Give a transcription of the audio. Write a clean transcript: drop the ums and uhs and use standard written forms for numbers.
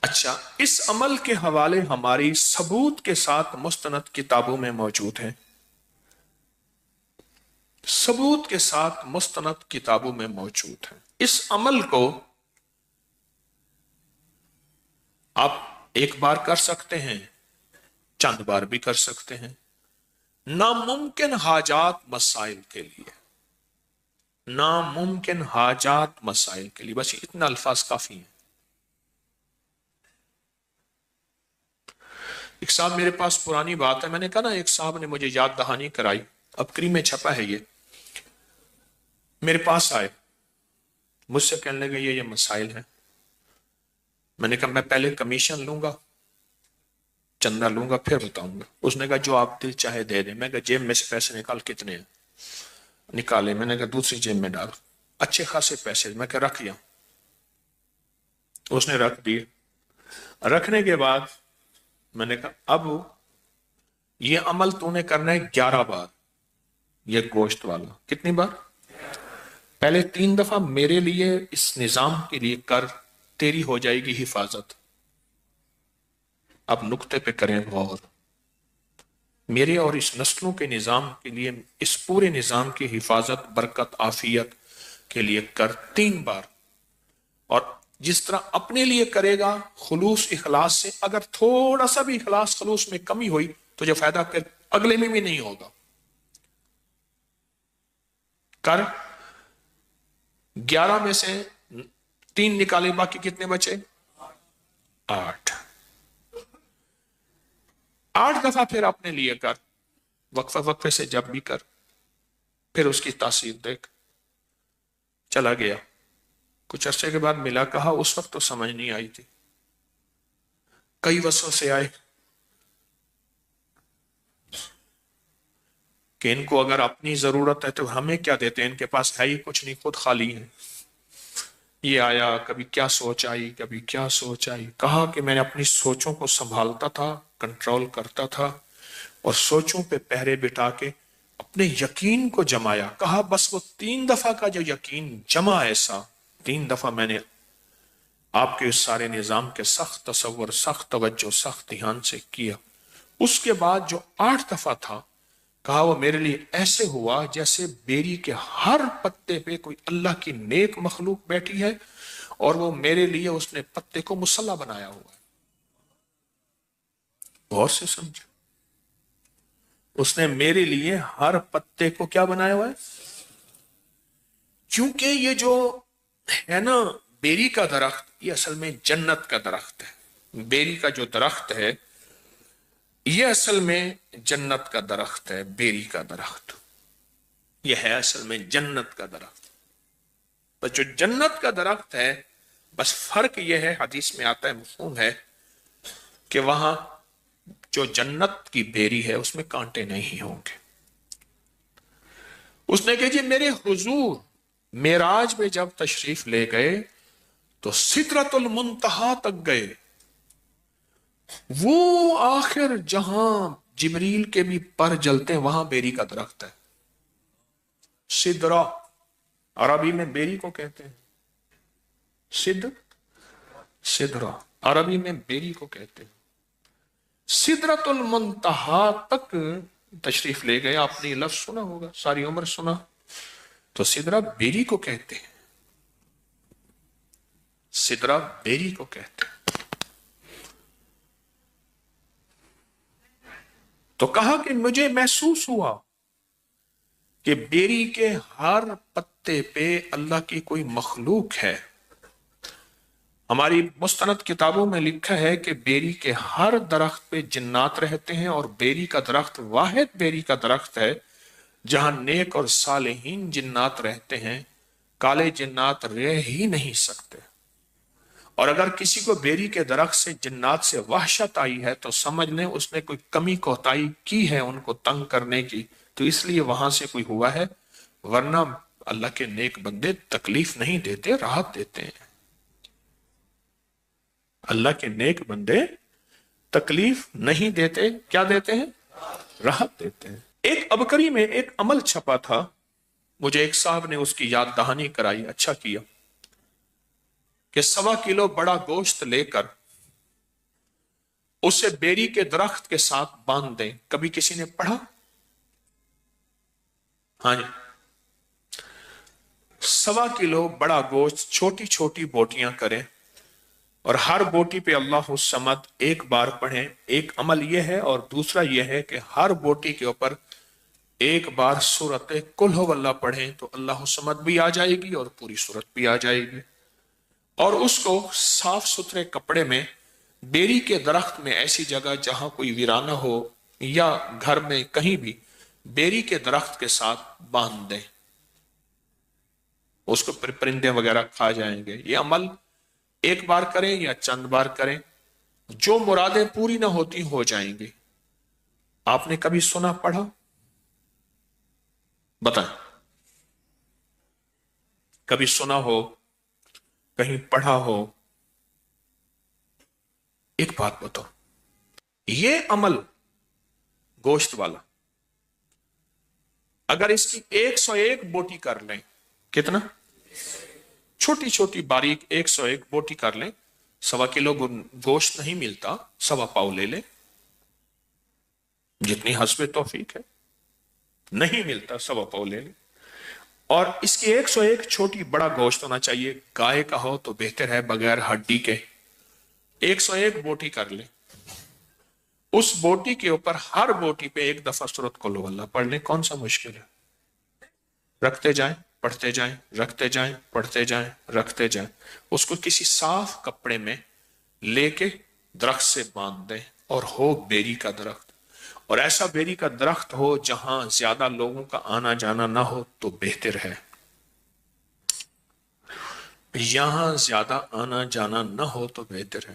اچھا، اس عمل کے حوالے ہماری ثبوت کے ساتھ مستند کتابوں میں موجود ہیں، ثبوت کے ساتھ مستند کتابوں میں موجود ہیں۔ اس عمل کو آپ ایک بار کر سکتے ہیں، چند بار بھی کر سکتے ہیں، ناممکن حاجات مسائل کے لیے، ناممکن حاجات مسائل کے لیے، بس اتنا الفاظ کافی ہیں۔ ایک صاحب میرے پاس پرانی بات ہے، میں نے کہا نا ایک صاحب نے مجھے یاد دہانی کرائی، ابکری میں چھپا ہے یہ، میرے پاس آئے، مجھ سے کہنے لگے یہ مسائل ہیں۔ میں نے کہا میں پہلے کمیشن لوں گا، چندہ لوں گا، پھر بتاؤں گا۔ اس نے کہا جو آپ دل چاہے دے دیں۔ میں کہا جیب میں سے پیسے نکال، کتنے ہیں؟ نکالے، میں نے کہا دوسری جیب میں ڈال، اچھے خاصے پیسے، میں کہا رکھ لیا۔ اس نے رکھ دیے۔ رکھنے کے بعد میں نے کہا اب یہ عمل تو نے کرنا ہے 11 بار، یہ گوشت والا۔ کتنی بار؟ پہلے 3 دفعہ میرے لیے اس نظام کے لیے کر، تیری ہو جائے گی حفاظت۔ اب نقطے پہ کریں غور، میرے اور اس نسلوں کے نظام کے لیے، اس پورے نظام کی حفاظت، برکت، عافیت کے لیے کر 3 بار۔ اور جس طرح اپنے لیے کرے گا خلوص اخلاص سے، اگر تھوڑا سا بھی اخلاص خلوص میں کمی ہوئی تو جو فائدہ پھر اگلے میں بھی نہیں ہوگا۔ کر 11 میں سے 3 نکالے، باقی کتنے بچے؟ 8۔ 8 دفعہ پھر اپنے لیے کر، وقفہ وقفے سے جب بھی کر، پھر اس کی تاثیر دیکھ۔ چلا گیا، کچھ عرصے کے بعد ملا، کہا اس وقت تو سمجھ نہیں آئی تھی، کئی وسوسے آئے کہ ان کو اگر اپنی ضرورت ہے تو ہمیں کیا دیتے ہیں، ان کے پاس ہے ہی کچھ نہیں، خود خالی ہیں۔ یہ آیا، کبھی کیا سوچ آئی، کبھی کیا سوچ آئی۔ کہا کہ میں نے اپنی سوچوں کو سنبھالتا تھا، کنٹرول کرتا تھا، اور سوچوں پہ پہرے بٹھا کے اپنے یقین کو جمایا۔ کہا بس وہ 3 دفعہ کا جو یقین جمع، ایسا 3 دفعہ میں نے آپ کے اس سارے نظام کے سخت تصور، سخت توجہ، سخت دھیان سے کیا۔ اس کے بعد جو 8 دفعہ تھا، کہا وہ میرے لیے ایسے ہوا جیسے بیری کے ہر پتے پہ کوئی اللہ کی نیک مخلوق بیٹھی ہے، اور وہ میرے لیے اس نے پتے کو مصلی بنایا ہوا ہے۔ غور سے سمجھو، اس نے میرے لیے ہر پتے کو کیا بنایا ہوا ہے؟ کیونکہ یہ جو ہے نا بیری کا درخت، یہ اصل میں جنت کا درخت ہے۔ بیری کا جو درخت ہے یہ اصل میں جنت کا درخت ہے۔ بیری کا درخت یہ ہے اصل میں جنت کا درخت۔ بس جو جنت کا درخت ہے، بس فرق یہ ہے، حدیث میں آتا ہے، مفہوم ہے، کہ وہاں جو جنت کی بیری ہے اس میں کانٹے نہیں ہوں گے۔ اس نے کہا جی میرے حضور معراج میں جب تشریف لے گئے تو سدرۃ المنتہا تک گئے، وہ آخر جہاں جبریل کے بھی پر جلتے ہیں، وہاں بیری کا درخت ہے۔ سدرہ عربی میں بیری کو کہتے ہیں، سدرہ عربی میں بیری کو کہتے ہیں۔ سدرۃ المنتہا تک تشریف لے گئے، آپ نے یہ لفظ سنا ہوگا، ساری عمر سنا، تو سدرہ بیری کو کہتے ہیں، سدرہ بیری کو کہتے ہیں۔ تو کہا کہ مجھے محسوس ہوا کہ بیری کے ہر پتے پہ اللہ کی کوئی مخلوق ہے۔ ہماری مستند کتابوں میں لکھا ہے کہ بیری کے ہر درخت پہ جنات رہتے ہیں، اور بیری کا درخت واحد بیری کا درخت ہے جہاں نیک اور صالحین جنات رہتے ہیں، کالے جنات رہ ہی نہیں سکتے۔ اور اگر کسی کو بیری کے درخت سے جنات سے وحشت آئی ہے تو سمجھ لیں اس نے کوئی کمی کوتاہی کی ہے ان کو تنگ کرنے کی، تو اس لیے وہاں سے کوئی ہوا ہے، ورنہ اللہ کے نیک بندے تکلیف نہیں دیتے، راحت دیتے ہیں۔ اللہ کے نیک بندے تکلیف نہیں دیتے، کیا دیتے ہیں؟ راحت دیتے ہیں۔ ایک ابکری میں ایک عمل چھپا تھا، مجھے ایک صاحب نے اس کی یاد دہانی کرائی، اچھا کیا، کہ 1.25 کلو بڑا گوشت لے کر اسے بیری کے درخت کے ساتھ باندھ دیں. کبھی کسی نے پڑھا؟ ہاں جی. 1.25 کلو بڑا گوشت چھوٹی چھوٹی بوٹیاں کریں اور ہر بوٹی پہ اللہ الصمد ایک بار پڑھیں. ایک عمل یہ ہے اور دوسرا یہ ہے کہ ہر بوٹی کے اوپر ایک بار سورت قل ہو اللہ پڑھیں تو اللہ الصمد بھی آ جائے گی اور پوری سورت بھی آ جائے گی. اور اس کو صاف ستھرے کپڑے میں بیری کے درخت میں ایسی جگہ جہاں کوئی ویرانہ ہو یا گھر میں کہیں بھی بیری کے درخت کے ساتھ باندھ دیں. اس کو پرندے وغیرہ کھا جائیں گے. یہ عمل ایک بار کریں یا چند بار کریں، جو مرادیں پوری نہ ہوتی ہو جائیں گی. آپ نے کبھی سنا پڑھا؟ بتائیں. کبھی سنا ہو، کہیں پڑھا ہو؟ ایک بات بتاؤ، یہ عمل گوشت والا اگر اس کی 101 بوٹی کر لیں، کتنا؟ چھوٹی چھوٹی باریک 101 بوٹی کر لیں. 1.25 کلو گوشت نہیں ملتا، 1.25 پاؤ لے لیں، جتنی حسب توفیق ہے. نہیں ملتا 1.25 پاؤ لے لیں. اور اس کی 101 چھوٹی بڑا گوشت ہونا چاہیے. گائے کا ہو تو بہتر ہے، بغیر ہڈی کے. 101 بوٹی کر لیں. اس بوٹی کے اوپر ہر بوٹی پہ ایک دفعہ سورۃ قل ہو اللہ پڑھ لیں. کون سا مشکل ہے؟ رکھتے جائیں، پڑھتے جائیں، رکھتے جائیں، پڑھتے جائیں، رکھتے جائیں. اس کو کسی صاف کپڑے میں لے کے درخت سے باندھ دیں اور ہو بیری کا درخت. اور ایسا بیری کا درخت ہو جہاں زیادہ لوگوں کا آنا جانا نہ ہو تو بہتر ہے. یہاں زیادہ آنا جانا نہ ہو تو بہتر ہے.